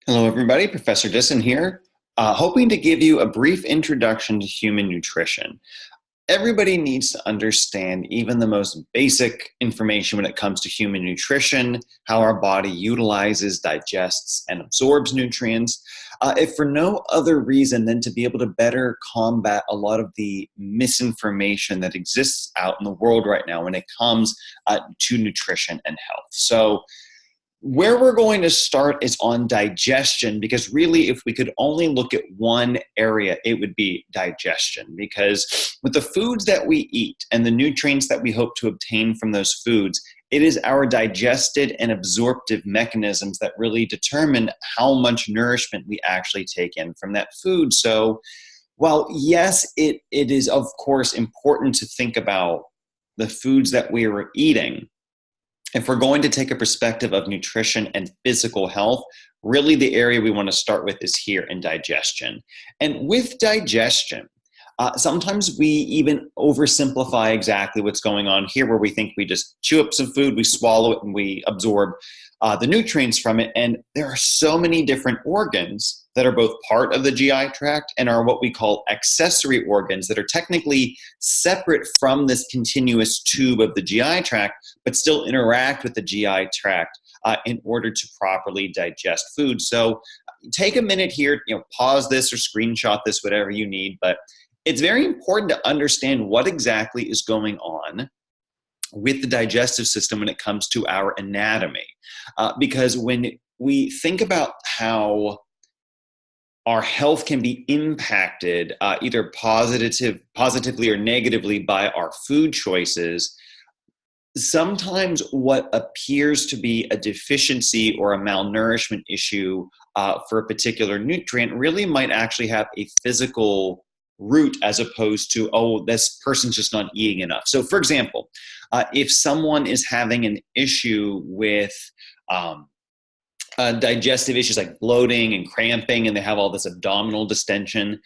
Hello, everybody. Professor Disson here, hoping to give you a brief introduction to human nutrition. Everybody needs to understand even the most basic information when it comes to human nutrition, how our body utilizes, digests, and absorbs nutrients, if for no other reason than to be able to better combat a lot of the misinformation that exists out in the world right now when it comes to nutrition and health. So, where we're going to start is on digestion, because really, if we could only look at one area, it would be digestion. Because with the foods that we eat and the nutrients that we hope to obtain from those foods, it is our digested and absorptive mechanisms that really determine how much nourishment we actually take in from that food. So, while yes, it is of course important to think about the foods that we are eating, if we're going to take a perspective of nutrition and physical health, really the area we want to start with is here in digestion. And with digestion, sometimes we even oversimplify exactly what's going on here, where we think we just chew up some food, we swallow it, and we absorb the nutrients from it. And there are so many different organs that are both part of the GI tract and are what we call accessory organs that are technically separate from this continuous tube of the GI tract, but still interact with the GI tract in order to properly digest food. So take a minute here, pause this or screenshot this, whatever you need, but it's very important to understand what exactly is going on with the digestive system when it comes to our anatomy. Because when we think about how our health can be impacted either positively or negatively by our food choices, sometimes what appears to be a deficiency or a malnourishment issue for a particular nutrient really might actually have a physical root, as opposed to, oh, this person's just not eating enough. So for example, if someone is having an issue with digestive issues like bloating and cramping, and they have all this abdominal distension,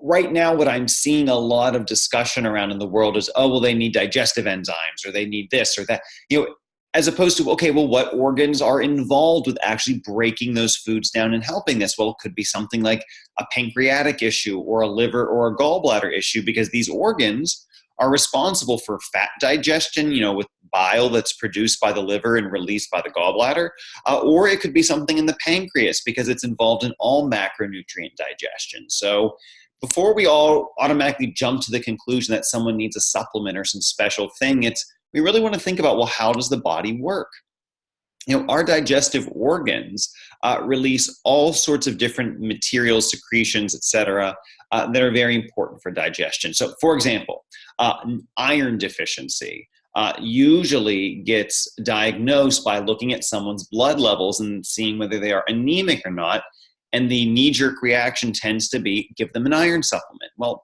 right now what I'm seeing a lot of discussion around in the world is, oh, well, they need digestive enzymes, or they need this or that, as opposed to, okay, well, what organs are involved with actually breaking those foods down and helping this? Well, it could be something like a pancreatic issue or a liver or a gallbladder issue, because these organs are responsible for fat digestion, with bile that's produced by the liver and released by the gallbladder. Or it could be something in the pancreas, because it's involved in all macronutrient digestion. So before we all automatically jump to the conclusion that someone needs a supplement or some special thing, we really want to think about, well, how does the body work? Our digestive organs release all sorts of different materials, secretions, etc., that are very important for digestion. So, for example, iron deficiency usually gets diagnosed by looking at someone's blood levels and seeing whether they are anemic or not. And the knee-jerk reaction tends to be, give them an iron supplement. Well,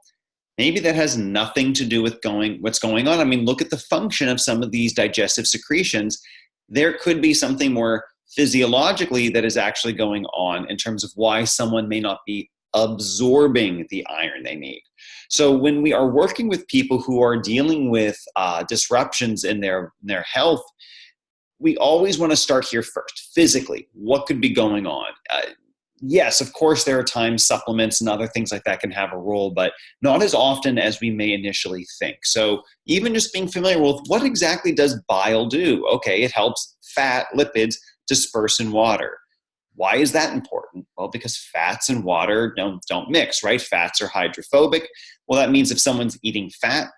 maybe that has nothing to do with what's going on. I mean, look at the function of some of these digestive secretions. There could be something more physiologically that is actually going on in terms of why someone may not be absorbing the iron they need. So when we are working with people who are dealing with disruptions in their health, we always want to start here first. Physically, what could be going on? Yes, of course, there are times supplements and other things like that can have a role, but not as often as we may initially think. So even just being familiar with what exactly does bile do? Okay, it helps fat, lipids disperse in water. Why is that important? Well, because fats and water don't mix, right? Fats are hydrophobic. Well, that means if someone's eating fat,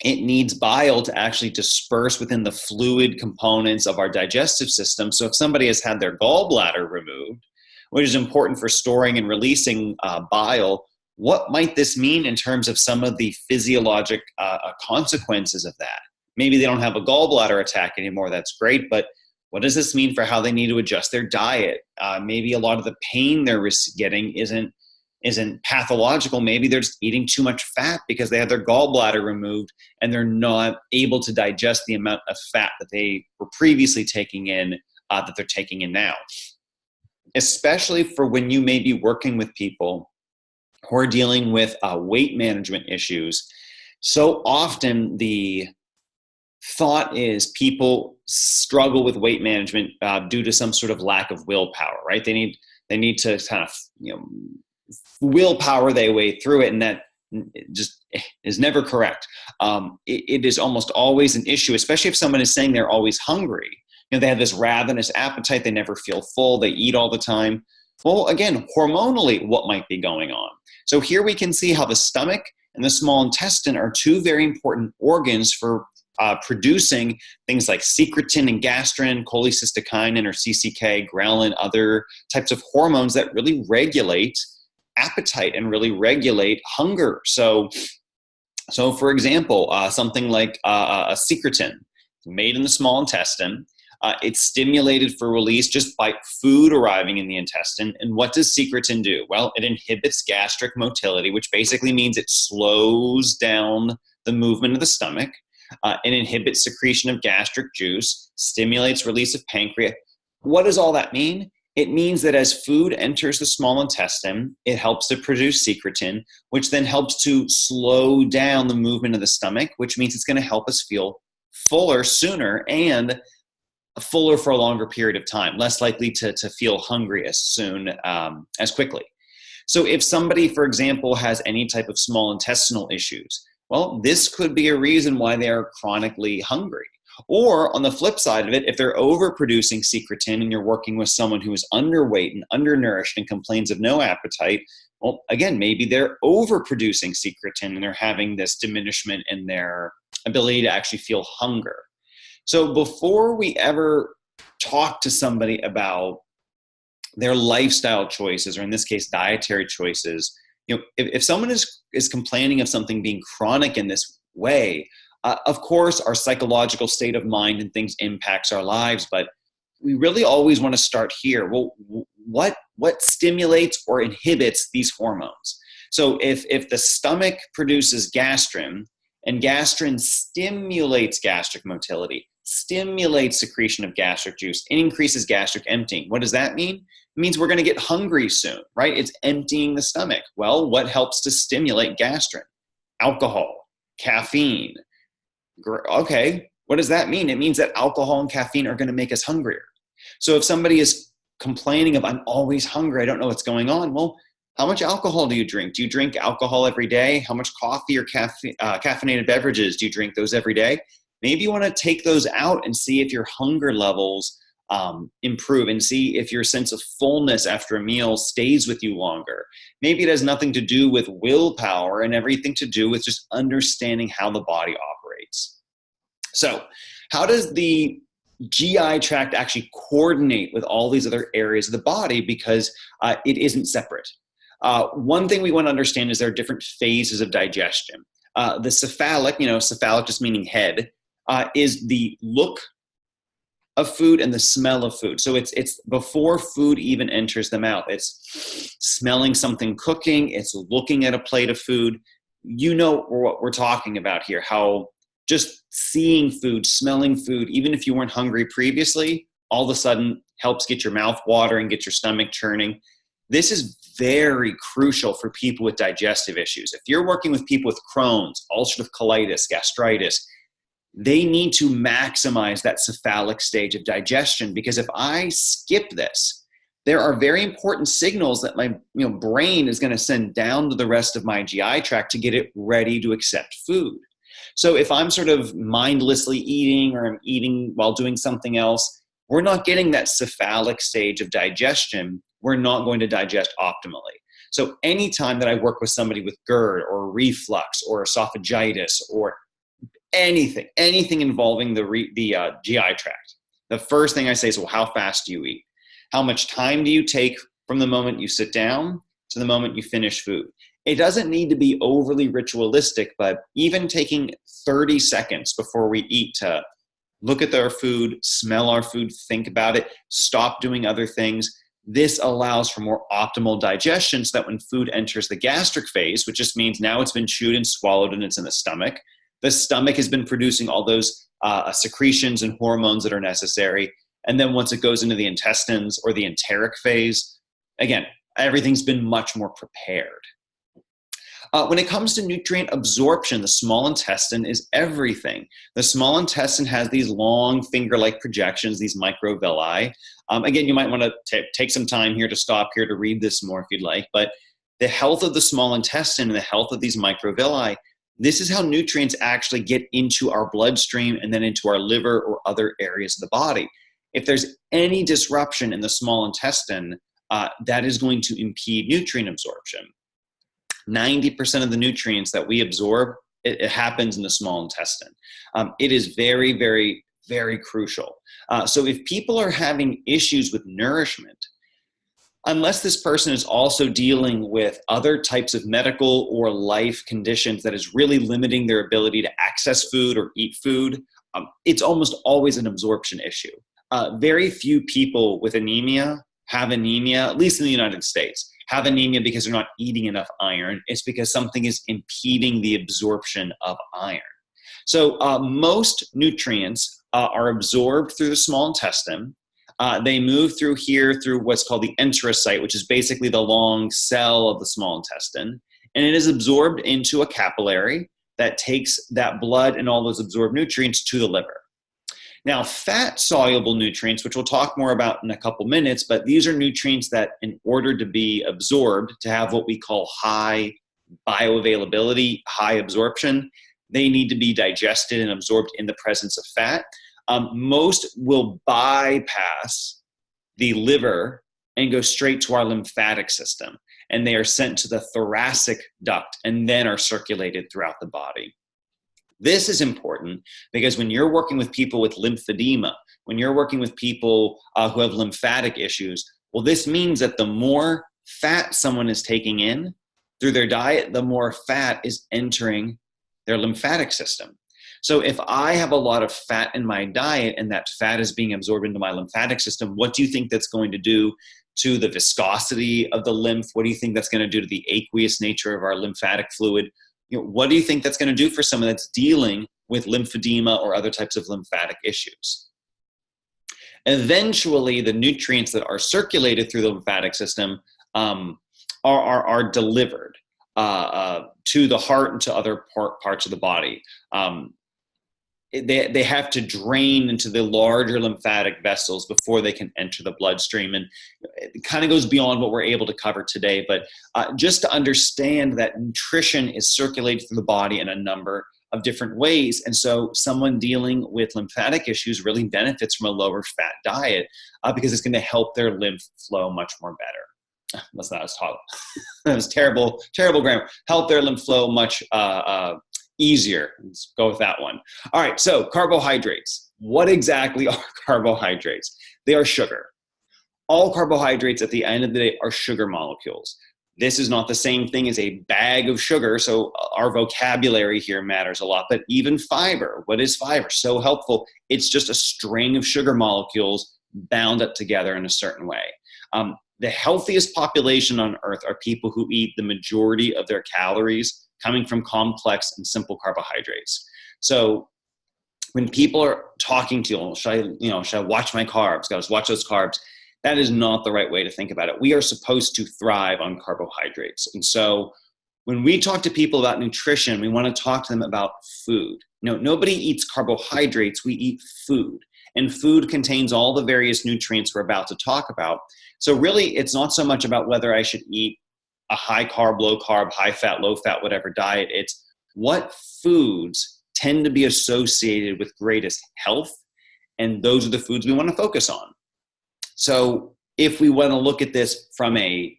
it needs bile to actually disperse within the fluid components of our digestive system. So if somebody has had their gallbladder removed, which is important for storing and releasing bile, what might this mean in terms of some of the physiologic consequences of that? Maybe they don't have a gallbladder attack anymore. That's great. But what does this mean for how they need to adjust their diet? Maybe a lot of the pain they're getting isn't pathological. Maybe they're just eating too much fat because they had their gallbladder removed and they're not able to digest the amount of fat that they were previously taking in, that they're taking in now. Especially for when you may be working with people who are dealing with weight management issues. So often the thought is people struggle with weight management due to some sort of lack of willpower, right? They need to kind of, willpower their way through it, and that just is never correct. It is almost always an issue, especially if someone is saying they're always hungry. They have this ravenous appetite, they never feel full, they eat all the time. Well, again, hormonally, what might be going on? So here we can see how the stomach and the small intestine are two very important organs for producing things like secretin and gastrin, cholecystokinin or CCK, ghrelin, other types of hormones that really regulate appetite and really regulate hunger. So for example, something like a secretin made in the small intestine, it's stimulated for release just by food arriving in the intestine. And what does secretin do? Well, it inhibits gastric motility, which basically means it slows down the movement of the stomach. It inhibits secretion of gastric juice, stimulates release of pancreas. What does all that mean? It means that as food enters the small intestine, it helps to produce secretin, which then helps to slow down the movement of the stomach, which means it's going to help us feel fuller sooner and fuller for a longer period of time, less likely to feel hungry as soon, as quickly. So if somebody, for example, has any type of small intestinal issues, well, this could be a reason why they are chronically hungry. Or on the flip side of it, if they're overproducing secretin and you're working with someone who is underweight and undernourished and complains of no appetite, well, again, maybe they're overproducing secretin and they're having this diminishment in their ability to actually feel hunger. So before we ever talk to somebody about their lifestyle choices, or in this case, dietary choices, if someone is complaining of something being chronic in this way, of course, our psychological state of mind and things impacts our lives, but we really always want to start here. Well, what stimulates or inhibits these hormones? So if the stomach produces gastrin, and gastrin stimulates gastric motility, stimulates secretion of gastric juice, increases gastric emptying. What does that mean? It means we're going to get hungry soon, right? It's emptying the stomach. Well, what helps to stimulate gastrin? Alcohol, caffeine. Okay, what does that mean? It means that alcohol and caffeine are going to make us hungrier. So if somebody is complaining of, I'm always hungry, I don't know what's going on, well, how much alcohol do you drink? Do you drink alcohol every day? How much coffee or caffeinated beverages do you drink those every day? Maybe you want to take those out and see if your hunger levels improve, and see if your sense of fullness after a meal stays with you longer. Maybe it has nothing to do with willpower and everything to do with just understanding how the body operates. So how does the GI tract actually coordinate with all these other areas of the body? Because it isn't separate. One thing we want to understand is there are different phases of digestion. The cephalic, cephalic just meaning head, is the look of food and the smell of food. So it's before food even enters the mouth. It's smelling something cooking. It's looking at a plate of food. You know what we're talking about here, how just seeing food, smelling food, even if you weren't hungry previously, all of a sudden helps get your mouth watering, get your stomach churning. This is very crucial for people with digestive issues. If you're working with people with Crohn's, ulcerative colitis, gastritis, they need to maximize that cephalic stage of digestion, because if I skip this, there are very important signals that my brain is going to send down to the rest of my GI tract to get it ready to accept food. So if I'm sort of mindlessly eating, or I'm eating while doing something else, we're not getting that cephalic stage of digestion. We're not going to digest optimally. So anytime that I work with somebody with GERD or reflux or esophagitis or anything involving the GI tract, the first thing I say is, well, how fast do you eat? How much time do you take from the moment you sit down to the moment you finish food? It doesn't need to be overly ritualistic, but even taking 30 seconds before we eat to look at our food, smell our food, think about it, stop doing other things. This allows for more optimal digestion, so that when food enters the gastric phase, which just means now it's been chewed and swallowed and it's in the stomach has been producing all those secretions and hormones that are necessary. And then once it goes into the intestines or the enteric phase, again, everything's been much more prepared. When it comes to nutrient absorption, the small intestine is everything. The small intestine has these long finger-like projections, these microvilli. Again, you might want to take some time here to stop here to read this more if you'd like, but the health of the small intestine and the health of these microvilli, this is how nutrients actually get into our bloodstream and then into our liver or other areas of the body. If there's any disruption in the small intestine, that is going to impede nutrient absorption. 90% of the nutrients that we absorb, it happens in the small intestine. It is very, very, very crucial. So if people are having issues with nourishment, unless this person is also dealing with other types of medical or life conditions that is really limiting their ability to access food or eat food, it's almost always an absorption issue. Very few people with anemia have anemia, at least in the United States, have anemia because they're not eating enough iron. It's because something is impeding the absorption of iron. So most nutrients are absorbed through the small intestine. They move through here through what's called the enterocyte, which is basically the long cell of the small intestine. And it is absorbed into a capillary that takes that blood and all those absorbed nutrients to the liver. Now, fat-soluble nutrients, which we'll talk more about in a couple minutes, but these are nutrients that in order to be absorbed, to have what we call high bioavailability, high absorption, they need to be digested and absorbed in the presence of fat. Most will bypass the liver and go straight to our lymphatic system, and they are sent to the thoracic duct and then are circulated throughout the body. This is important because when you're working with people with lymphedema, when you're working with people who have lymphatic issues, well, this means that the more fat someone is taking in through their diet, the more fat is entering their lymphatic system. So if I have a lot of fat in my diet and that fat is being absorbed into my lymphatic system, what do you think that's going to do to the viscosity of the lymph? What do you think that's going to do to the aqueous nature of our lymphatic fluid? What do you think that's going to do for someone that's dealing with lymphedema or other types of lymphatic issues? Eventually, the nutrients that are circulated through the lymphatic system are delivered to the heart and to other parts of the body. They have to drain into the larger lymphatic vessels before they can enter the bloodstream. And it kind of goes beyond what we're able to cover today. But just to understand that nutrition is circulated through the body in a number of different ways. And so someone dealing with lymphatic issues really benefits from a lower fat diet because it's going to help their lymph flow much more better. That's not as taught. That was terrible grammar. Help their lymph flow much easier. Let's go with that one. All right, so carbohydrates. What exactly are carbohydrates? They are sugar. All carbohydrates at the end of the day are sugar molecules. This is not the same thing as a bag of sugar, so our vocabulary here matters a lot. But even fiber, what is fiber? So helpful. It's just a string of sugar molecules bound up together in a certain way. The healthiest population on earth are people who eat the majority of their calories coming from complex and simple carbohydrates. So when people are talking to you, should I watch my carbs? Guys, watch those carbs. That is not the right way to think about it. We are supposed to thrive on carbohydrates. And so when we talk to people about nutrition, we want to talk to them about food. Nobody eats carbohydrates, we eat food. And food contains all the various nutrients we're about to talk about. So really, it's not so much about whether I should eat a high carb, low carb, high fat, low fat, whatever diet. It's what foods tend to be associated with greatest health. And those are the foods we want to focus on. So if we want to look at this from a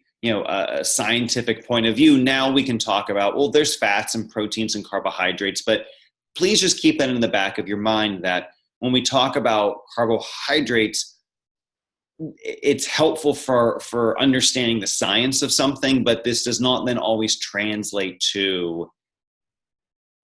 scientific point of view, now we can talk about, well, there's fats and proteins and carbohydrates, but please just keep that in the back of your mind that when we talk about carbohydrates, it's helpful for understanding the science of something, but this does not then always translate to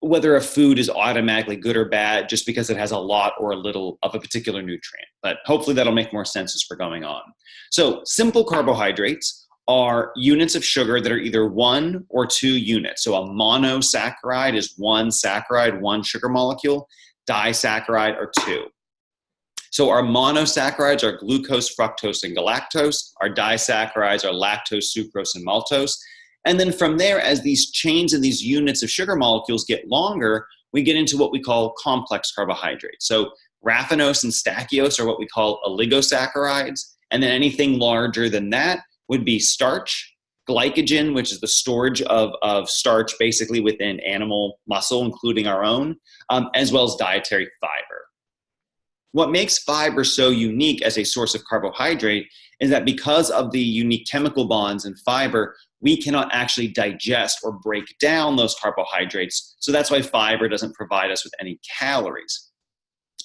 whether a food is automatically good or bad just because it has a lot or a little of a particular nutrient. But hopefully that'll make more sense as we're going on. So simple carbohydrates are units of sugar that are either 1 or 2 units. So a monosaccharide is 1 saccharide, 1 sugar molecule. Disaccharide are 2. So our monosaccharides are glucose, fructose, and galactose. Our disaccharides are lactose, sucrose, and maltose. And then from there, as these chains and these units of sugar molecules get longer, we get into what we call complex carbohydrates. So raffinose and stachyose are what we call oligosaccharides. And then anything larger than that would be starch, glycogen, which is the storage of starch basically within animal muscle, including our own, as well as dietary fiber. What makes fiber so unique as a source of carbohydrate is that because of the unique chemical bonds in fiber, we cannot actually digest or break down those carbohydrates. So that's why fiber doesn't provide us with any calories.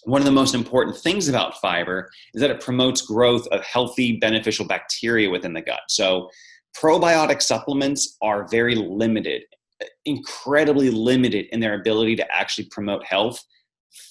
One of the most important things about fiber is that it promotes growth of healthy, beneficial bacteria within the gut. So probiotic supplements are very limited, incredibly limited in their ability to actually promote health.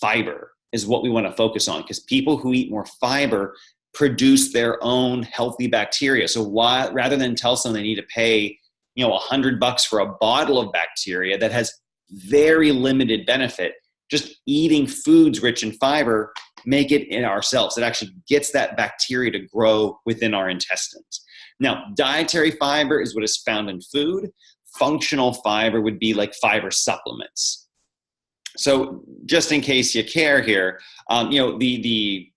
Fiber is what we want to focus on, because people who eat more fiber produce their own healthy bacteria. So rather than tell someone they need to pay, $100 for a bottle of bacteria that has very limited benefit, just eating foods rich in fiber make it in ourselves. It actually gets that bacteria to grow within our intestines. Now, dietary fiber is what is found in food. Functional fiber would be like fiber supplements. So just in case you care here, the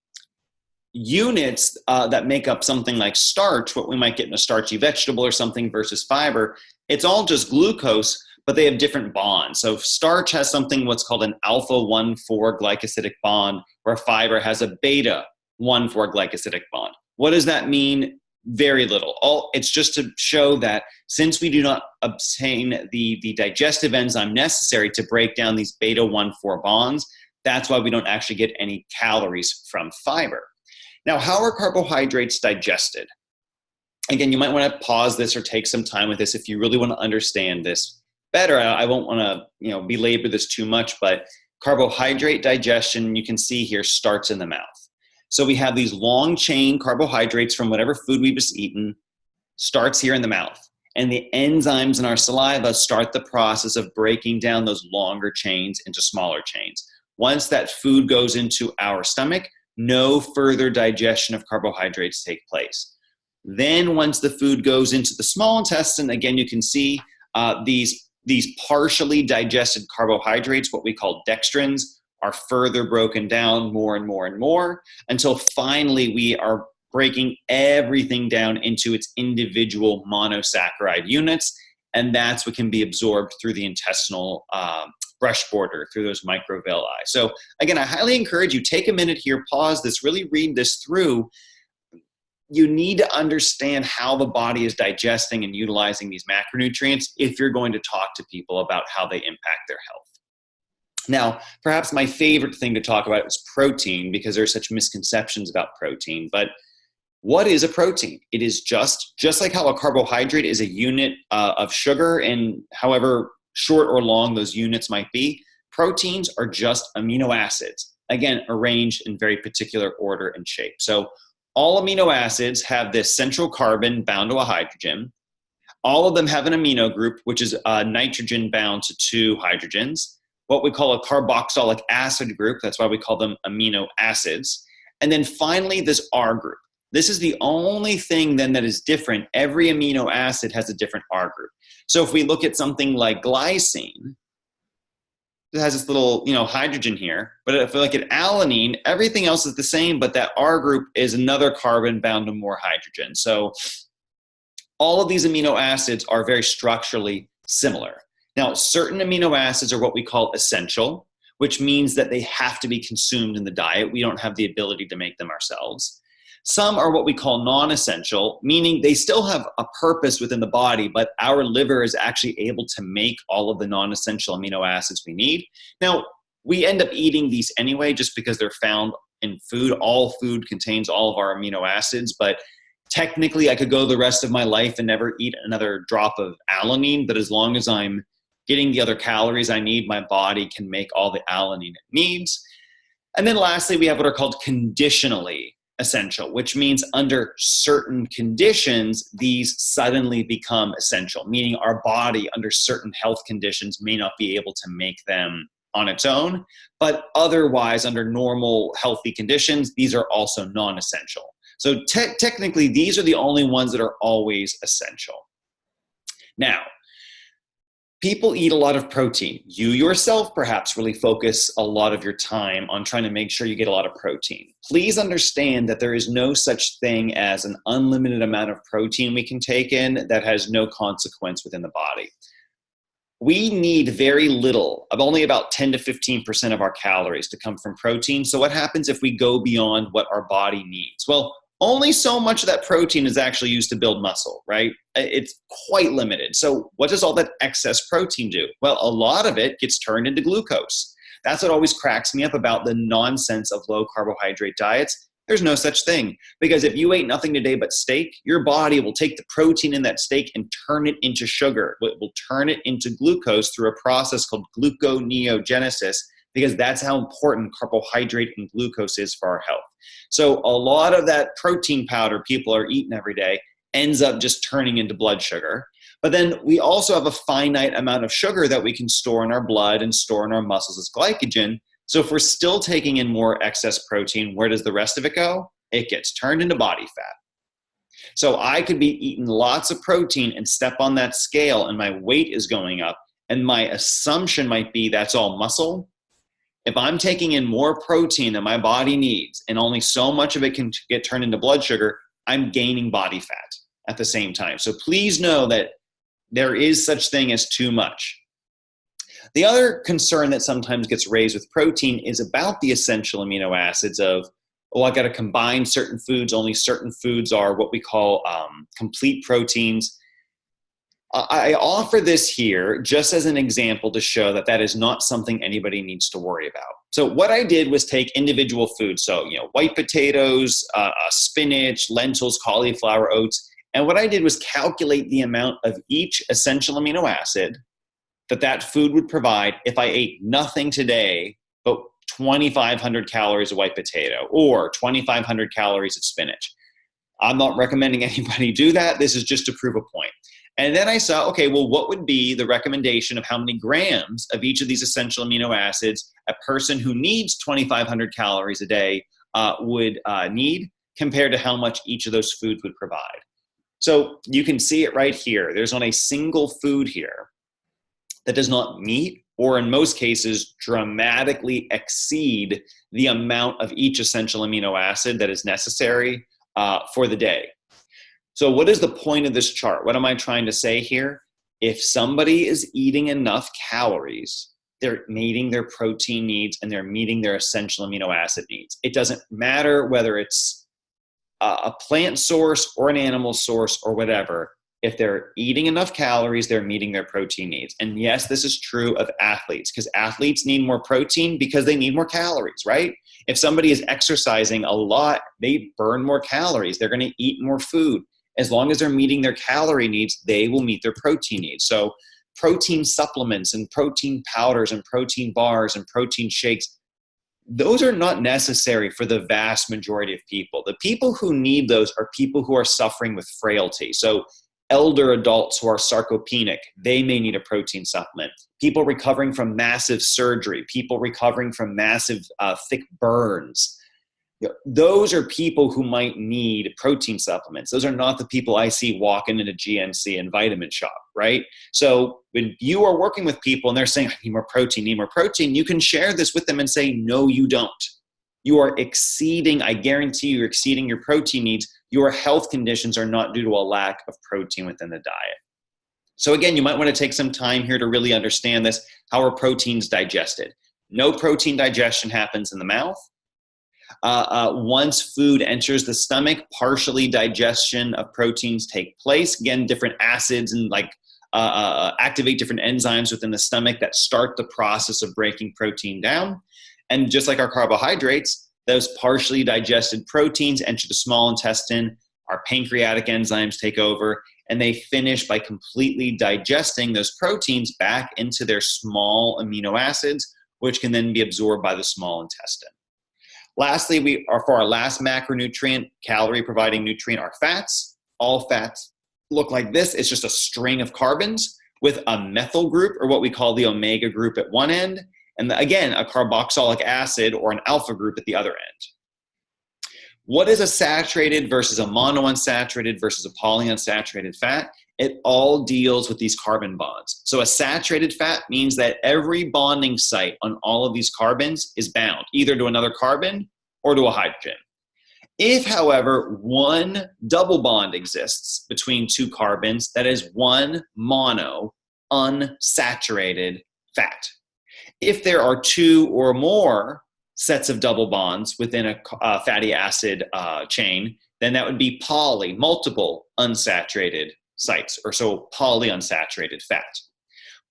units that make up something like starch, what we might get in a starchy vegetable or something versus fiber, it's all just glucose, but they have different bonds. So starch has something what's called an alpha-1,4 glycosidic bond, where fiber has a beta-1,4 glycosidic bond. What does that mean? Very little. It's just to show that since we do not obtain the digestive enzyme necessary to break down these beta-1,4 bonds, that's why we don't actually get any calories from fiber. Now, how are carbohydrates digested? Again, you might want to pause this or take some time with this if you really want to understand this better. I won't want to belabor this too much, but carbohydrate digestion, you can see here, starts in the mouth. So we have these long chain carbohydrates from whatever food we've just eaten, starts here in the mouth. And the enzymes in our saliva start the process of breaking down those longer chains into smaller chains. Once that food goes into our stomach, no further digestion of carbohydrates take place. Then once the food goes into the small intestine, again, you can see these partially digested carbohydrates, what we call dextrins, are further broken down more and more and more until finally we are breaking everything down into its individual monosaccharide units. And that's what can be absorbed through the intestinal brush border, through those microvilli. So again, I highly encourage you, take a minute here, pause this, really read this through. You need to understand how the body is digesting and utilizing these macronutrients if you're going to talk to people about how they impact their health. Now, perhaps my favorite thing to talk about is protein, because there are such misconceptions about protein. But what is a protein? It is just like how a carbohydrate is a unit of sugar, and however short or long those units might be, proteins are just amino acids, again, arranged in very particular order and shape. So all amino acids have this central carbon bound to a hydrogen. All of them have an amino group, which is nitrogen bound to 2 hydrogens. What we call a carboxylic acid group, that's why we call them amino acids. And then finally, this R group. This is the only thing then that is different. Every amino acid has a different R group. So if we look at something like glycine, it has this little hydrogen here. But if we look at alanine, everything else is the same, but that R group is another carbon bound to more hydrogen. So all of these amino acids are very structurally similar. Now, certain amino acids are what we call essential, which means that they have to be consumed in the diet. We don't have the ability to make them ourselves. Some are what we call non-essential, meaning they still have a purpose within the body, but our liver is actually able to make all of the non-essential amino acids we need. Now, we end up eating these anyway just because they're found in food. All food contains all of our amino acids, but technically I could go the rest of my life and never eat another drop of alanine, but as long as I'm getting the other calories I need, my body can make all the alanine it needs. And then lastly, we have what are called conditionally essential, which means under certain conditions, these suddenly become essential, meaning our body under certain health conditions may not be able to make them on its own, but otherwise under normal healthy conditions, these are also non-essential. So technically, these are the only ones that are always essential. Now, people eat a lot of protein. You yourself perhaps really focus a lot of your time on trying to make sure you get a lot of protein. Please understand that there is no such thing as an unlimited amount of protein we can take in that has no consequence within the body. We need very little, of only about 10 to 15% of our calories to come from protein. So what happens if we go beyond what our body needs? Well, only so much of that protein is actually used to build muscle, right? It's quite limited. So what does all that excess protein do? Well, a lot of it gets turned into glucose. That's what always cracks me up about the nonsense of low carbohydrate diets. There's no such thing, because if you ate nothing today but steak, your body will take the protein in that steak and turn it into sugar. It will turn it into glucose through a process called gluconeogenesis, because that's how important carbohydrate and glucose is for our health. So a lot of that protein powder people are eating every day ends up just turning into blood sugar. But then we also have a finite amount of sugar that we can store in our blood and store in our muscles as glycogen. So if we're still taking in more excess protein, where does the rest of it go? It gets turned into body fat. So I could be eating lots of protein and step on that scale and my weight is going up. And my assumption might be that's all muscle. If I'm taking in more protein than my body needs and only so much of it can get turned into blood sugar, I'm gaining body fat at the same time. So please know that there is such thing as too much. The other concern that sometimes gets raised with protein is about the essential amino acids of, oh, I got to combine certain foods. Only certain foods are what we call complete proteins. I offer this here just as an example to show that that is not something anybody needs to worry about. So what I did was take individual foods. So, white potatoes, spinach, lentils, cauliflower, oats. And what I did was calculate the amount of each essential amino acid that food would provide if I ate nothing today but 2,500 calories of white potato or 2,500 calories of spinach. I'm not recommending anybody do that. This is just to prove a point. And then I saw, okay, well, what would be the recommendation of how many grams of each of these essential amino acids a person who needs 2,500 calories a day would need compared to how much each of those foods would provide. So you can see it right here. There's not a single food here that does not meet, or in most cases, dramatically exceed the amount of each essential amino acid that is necessary for the day. So what is the point of this chart? What am I trying to say here? If somebody is eating enough calories, they're meeting their protein needs and they're meeting their essential amino acid needs. It doesn't matter whether it's a plant source or an animal source or whatever. If they're eating enough calories, they're meeting their protein needs. And yes, this is true of athletes, because athletes need more protein because they need more calories, right? If somebody is exercising a lot, they burn more calories. They're going to eat more food. As long as they're meeting their calorie needs, they will meet their protein needs. So protein supplements and protein powders and protein bars and protein shakes, those are not necessary for the vast majority of people. The people who need those are people who are suffering with frailty. So elder adults who are sarcopenic, they may need a protein supplement. People recovering from massive surgery, people recovering from massive thick burns. Those are people who might need protein supplements. Those are not the people I see walking into GNC and vitamin shop, right? So when you are working with people and they're saying, I need more protein, you can share this with them and say, no, you don't. You are exceeding, I guarantee you're exceeding your protein needs. Your health conditions are not due to a lack of protein within the diet. So again, you might want to take some time here to really understand this. How are proteins digested? No protein digestion happens in the mouth. Once food enters the stomach, partially digestion of proteins take place. Again, different acids and activate different enzymes within the stomach that start the process of breaking protein down. And just like our carbohydrates, those partially digested proteins enter the small intestine, our pancreatic enzymes take over, and they finish by completely digesting those proteins back into their small amino acids, which can then be absorbed by the small intestine. Lastly, for our last macronutrient, calorie-providing nutrient, are fats. All fats look like this. It's just a string of carbons with a methyl group, or what we call the omega group at one end, and again, a carboxylic acid or an alpha group at the other end. What is a saturated versus a monounsaturated versus a polyunsaturated fat? It all deals with these carbon bonds. So a saturated fat means that every bonding site on all of these carbons is bound either to another carbon or to a hydrogen. If, however, one double bond exists between two carbons, that is one mono unsaturated fat. If there are two or more sets of double bonds within a fatty acid chain, then that would be poly, multiple unsaturated sites, or so polyunsaturated fat.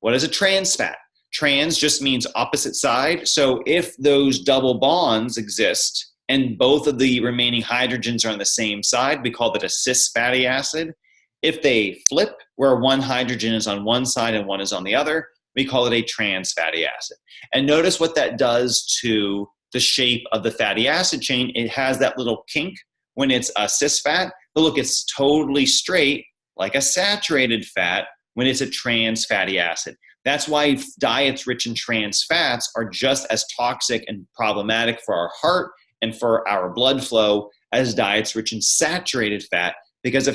What is a trans fat? Trans just means opposite side. So if those double bonds exist and both of the remaining hydrogens are on the same side, we call that a cis fatty acid. If they flip, where one hydrogen is on one side and one is on the other, we call it a trans fatty acid. And notice what that does to the shape of the fatty acid chain. It has that little kink when it's a cis fat, but look, it's totally straight like a saturated fat when it's a trans fatty acid. That's why diets rich in trans fats are just as toxic and problematic for our heart and for our blood flow as diets rich in saturated fat, because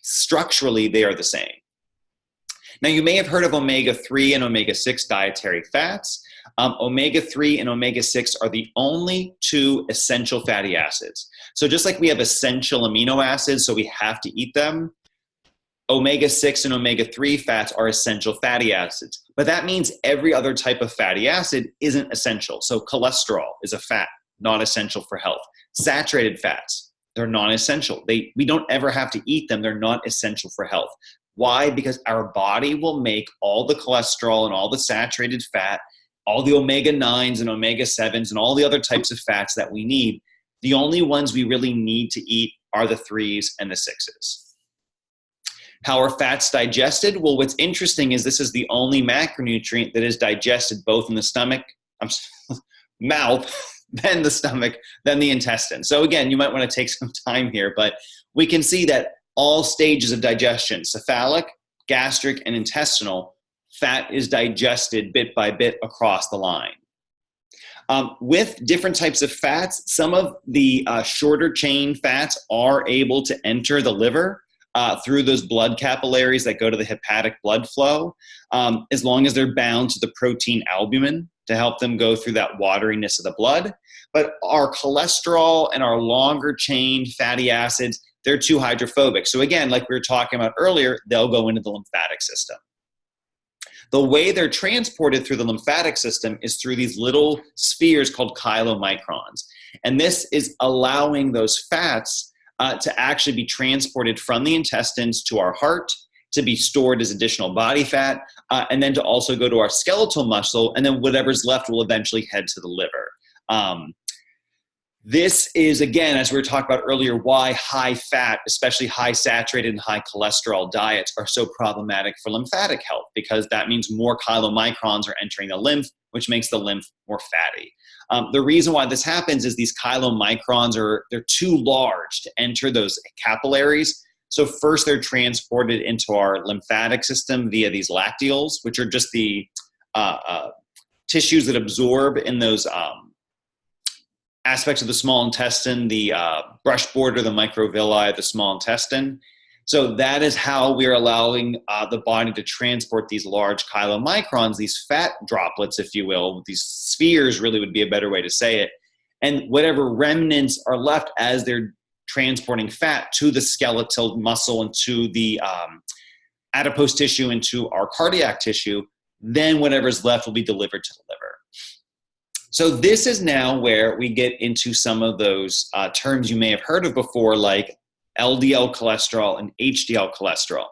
structurally they are the same. Now, you may have heard of omega-3 and omega-6 dietary fats. Omega-3 and omega-6 are the only two essential fatty acids. So just like we have essential amino acids, so we have to eat them, omega-6 and omega-3 fats are essential fatty acids. But that means every other type of fatty acid isn't essential. So cholesterol is a fat, not essential for health. Saturated fats, they're non-essential. We don't ever have to eat them. They're not essential for health. Why? Because our body will make all the cholesterol and all the saturated fat, all the omega-9s and omega-7s and all the other types of fats that we need. The only ones we really need to eat are the 3s and the 6s. How are fats digested? Well, what's interesting is this is the only macronutrient that is digested both in the stomach, mouth, then the stomach, then the intestine. So again, you might want to take some time here, but we can see that all stages of digestion, cephalic, gastric, and intestinal, fat is digested bit by bit across the line. With different types of fats, some of the shorter chain fats are able to enter the liver through those blood capillaries that go to the hepatic blood flow, as long as they're bound to the protein albumin to help them go through that wateriness of the blood. But our cholesterol and our longer chain fatty acids, they're too hydrophobic. So again, like we were talking about earlier, they'll go into the lymphatic system. The way they're transported through the lymphatic system is through these little spheres called chylomicrons. And this is allowing those fats to actually be transported from the intestines to our heart, to be stored as additional body fat, and then to also go to our skeletal muscle, and then whatever's left will eventually head to the liver. This is, again, as we were talking about earlier, why high fat, especially high saturated and high cholesterol diets are so problematic for lymphatic health, because that means more chylomicrons are entering the lymph, which makes the lymph more fatty. The reason why this happens is these chylomicrons they're too large to enter those capillaries. So first they're transported into our lymphatic system via these lacteals, which are just the tissues that absorb in those aspects of the small intestine, the brush border, the microvilli of the small intestine. So that is how we're allowing the body to transport these large chylomicrons, these fat droplets, if you will. These spheres really would be a better way to say it. And whatever remnants are left as they're transporting fat to the skeletal muscle and to the adipose tissue and to our cardiac tissue, then whatever's left will be delivered to the liver. So this is now where we get into some of those terms you may have heard of before, like LDL cholesterol and HDL cholesterol.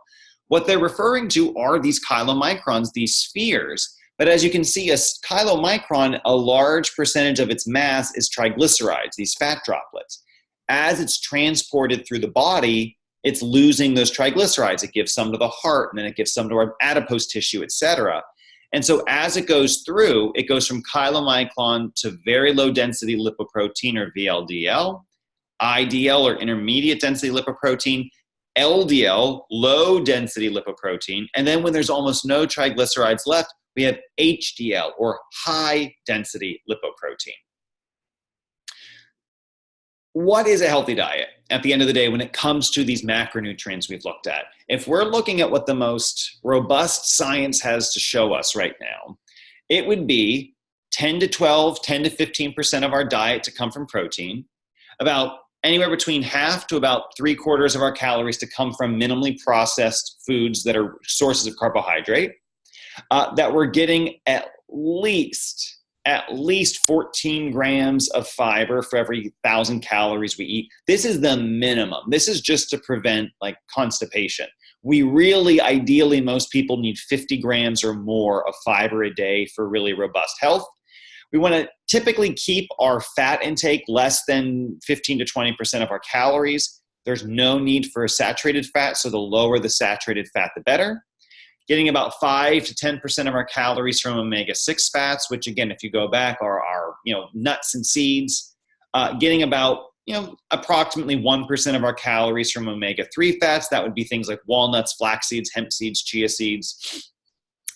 What they're referring to are these chylomicrons, these spheres. But as you can see, a chylomicron, a large percentage of its mass is triglycerides, these fat droplets. As it's transported through the body, it's losing those triglycerides. It gives some to the heart, and then it gives some to our adipose tissue, et cetera. And so as it goes through, it goes from chylomicron to very low density lipoprotein, or VLDL, IDL, or intermediate density lipoprotein, LDL, low density lipoprotein, and then when there's almost no triglycerides left, we have HDL, or high density lipoprotein. what is a healthy diet at the end of the day when it comes to these macronutrients we've looked at? If we're looking at what the most robust science has to show us right now, it would be 10 to 12, 10 to 15% of our diet to come from protein, about anywhere between half to about 3/4 of our calories to come from minimally processed foods that are sources of carbohydrate, that we're getting at least 14 grams of fiber for every 1,000 calories we eat. This is the minimum. This is just to prevent like constipation. We really, ideally, most people need 50 grams or more of fiber a day for really robust health. We want to typically keep our fat intake less than 15 to 20% of our calories. There's no need for a saturated fat, so the lower the saturated fat, the better. Getting about 5 to 10% of our calories from omega-6 fats, which again, if you go back, are nuts and seeds. Getting about approximately 1% of our calories from omega-3 fats. That would be things like walnuts, flax seeds, hemp seeds, chia seeds.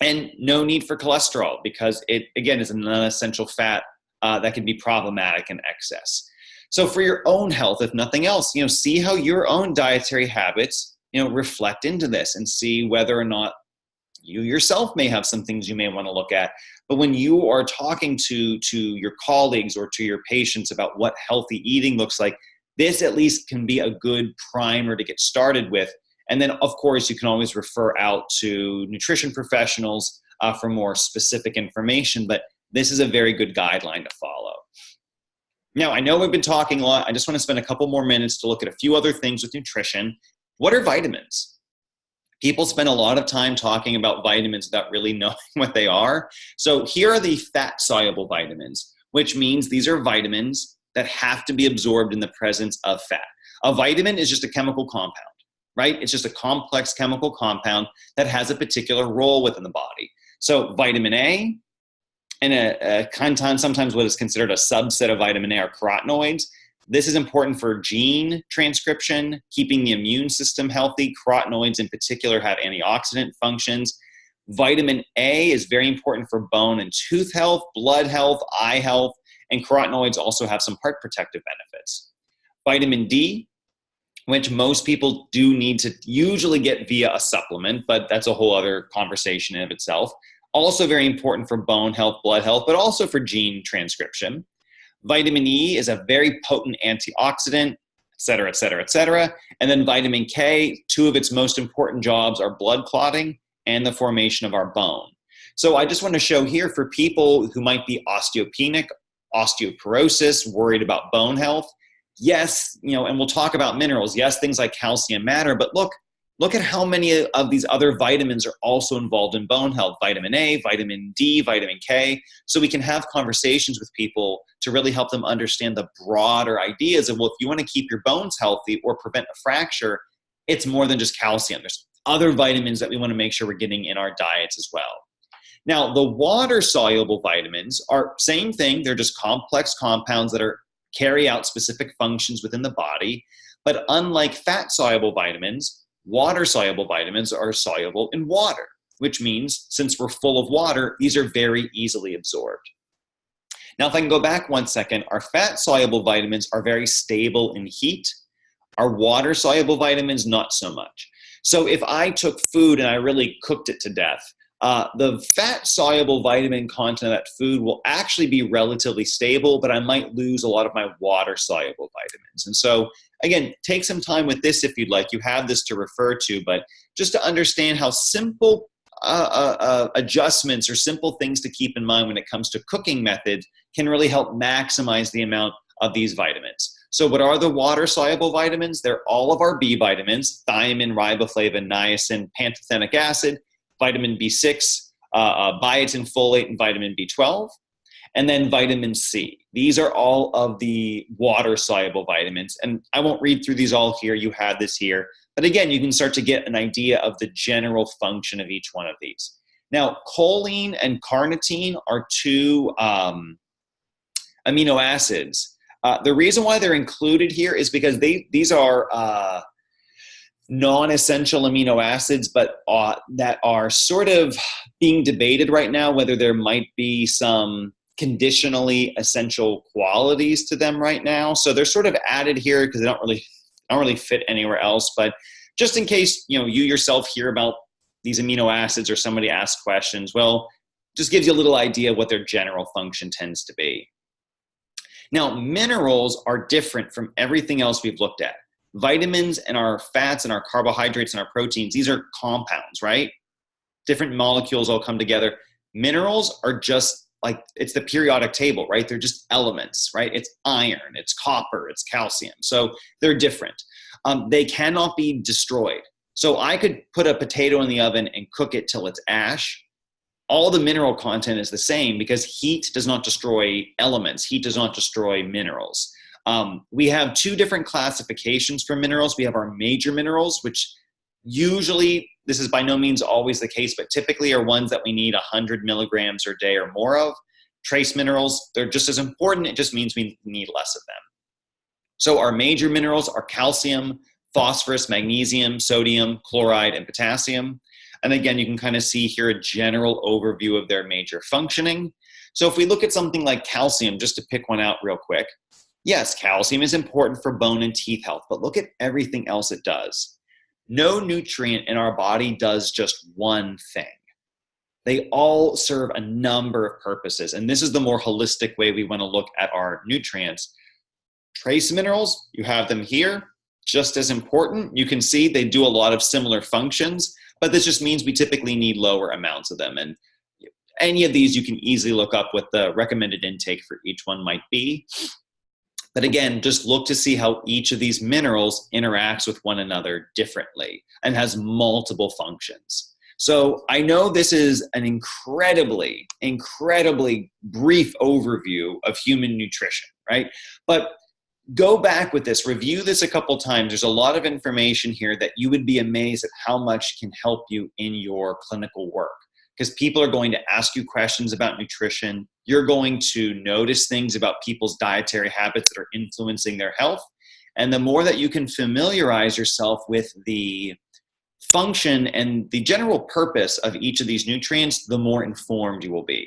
And no need for cholesterol because it, again, is a non-essential fat that can be problematic in excess. So for your own health, if nothing else, see how your own dietary habits, reflect into this and see whether or not you yourself may have some things you may want to look at. But when you are talking to your colleagues or to your patients about what healthy eating looks like, this at least can be a good primer to get started with. And then, of course, you can always refer out to nutrition professionals for more specific information, but this is a very good guideline to follow. Now, I know we've been talking a lot. I just want to spend a couple more minutes to look at a few other things with nutrition. What are vitamins? People spend a lot of time talking about vitamins without really knowing what they are. So here are the fat-soluble vitamins, which means these are vitamins that have to be absorbed in the presence of fat. A vitamin is just a chemical compound, right? It's just a complex chemical compound that has a particular role within the body. So vitamin A and sometimes what is considered a subset of vitamin A are carotenoids. This is important for gene transcription, keeping the immune system healthy. Carotenoids in particular have antioxidant functions. Vitamin A is very important for bone and tooth health, blood health, eye health, and carotenoids also have some heart protective benefits. Vitamin D, which most people do need to usually get via a supplement, but that's a whole other conversation in of itself. Also very important for bone health, blood health, but also for gene transcription. Vitamin E is a very potent antioxidant, et cetera, et cetera, et cetera. And then vitamin K, two of its most important jobs are blood clotting and the formation of our bone. So I just want to show here for people who might be osteopenic, osteoporosis, worried about bone health. Yes, and we'll talk about minerals. Yes, things like calcium matter, but look at how many of these other vitamins are also involved in bone health. Vitamin A, vitamin D, vitamin K. So we can have conversations with people to really help them understand the broader ideas of, well, if you want to keep your bones healthy or prevent a fracture, it's more than just calcium. There's other vitamins that we want to make sure we're getting in our diets as well. Now, the water-soluble vitamins are same thing. They're just complex compounds that carry out specific functions within the body. But unlike fat-soluble vitamins, water-soluble vitamins are soluble in water, which means since we're full of water, these are very easily absorbed. Now, if I can go back 1 second, our fat-soluble vitamins are very stable in heat. Our water-soluble vitamins, not so much. So if I took food and I really cooked it to death, the fat-soluble vitamin content of that food will actually be relatively stable, but I might lose a lot of my water-soluble vitamins. And so, again, take some time with this if you'd like. You have this to refer to, but just to understand how simple adjustments or simple things to keep in mind when it comes to cooking methods can really help maximize the amount of these vitamins. So what are the water-soluble vitamins? They're all of our B vitamins: thiamine, riboflavin, niacin, pantothenic acid, vitamin B6, biotin, folate, and vitamin B12, and then vitamin C. These are all of the water-soluble vitamins. And I won't read through these all here. You have this here. But again, you can start to get an idea of the general function of each one of these. Now, choline and carnitine are two amino acids. The reason why they're included here is because these are non-essential amino acids, but that are sort of being debated right now, whether there might be some conditionally essential qualities to them right now. So they're sort of added here because they don't really fit anywhere else. But just in case, you yourself hear about these amino acids or somebody asks questions, well, just gives you a little idea of what their general function tends to be. Now, minerals are different from everything else we've looked at. Vitamins and our fats and our carbohydrates and our proteins, these are compounds, right? Different molecules all come together. Minerals are just like, it's the periodic table, right? They're just elements, right? It's iron, it's copper, it's calcium. So they're different. They cannot be destroyed. So I could put a potato in the oven and cook it till it's ash. All the mineral content is the same because heat does not destroy elements. Heat does not destroy minerals. We have two different classifications for minerals. We have our major minerals, which usually, this is by no means always the case, but typically are ones that we need 100 milligrams per day or more of. Trace minerals, they're just as important. It just means we need less of them. So our major minerals are calcium, phosphorus, magnesium, sodium, chloride, and potassium. And again, you can kind of see here a general overview of their major functioning. So if we look at something like calcium, just to pick one out real quick, yes, calcium is important for bone and teeth health, but look at everything else it does. No nutrient in our body does just one thing. They all serve a number of purposes, and this is the more holistic way we want to look at our nutrients. Trace minerals, you have them here, just as important. You can see they do a lot of similar functions, but this just means we typically need lower amounts of them. And any of these you can easily look up what the recommended intake for each one might be. But again, just look to see how each of these minerals interacts with one another differently and has multiple functions. So I know this is an incredibly brief overview of human nutrition, right? But go back with this, review this a couple times. There's a lot of information here that you would be amazed at how much can help you in your clinical work. Because people are going to ask you questions about nutrition. You're going to notice things about people's dietary habits that are influencing their health. And the more that you can familiarize yourself with the function and the general purpose of each of these nutrients, the more informed you will be.